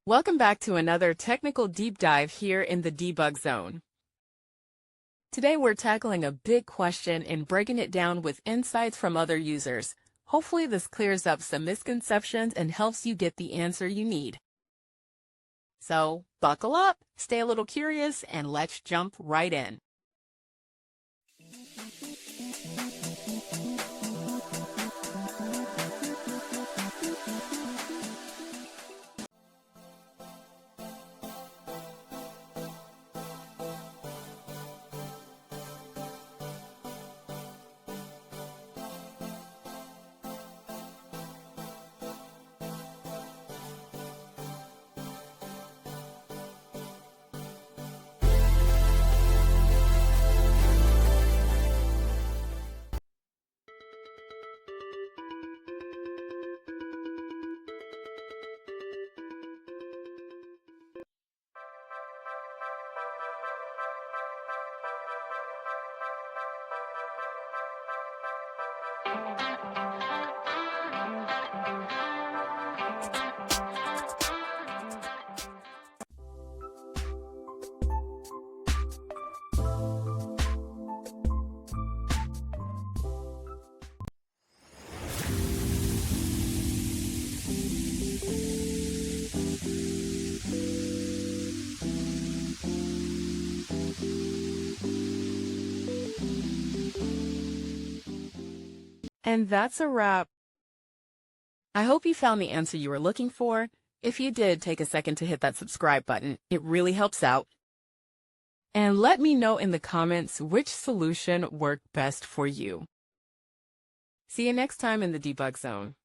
Welcome back to another technical deep dive here in the debug zone. Today we're tackling a big question and breaking it down with insights from other users. Hopefully this clears up some misconceptions and helps you get the answer you need. So buckle up, stay a little curious, and let's jump right in. And that's a wrap. I hope you found the answer you were looking for. If you did, take a second to hit that subscribe button. It really helps out. And let me know in the comments which solution worked best for you. See you next time in the debug zone.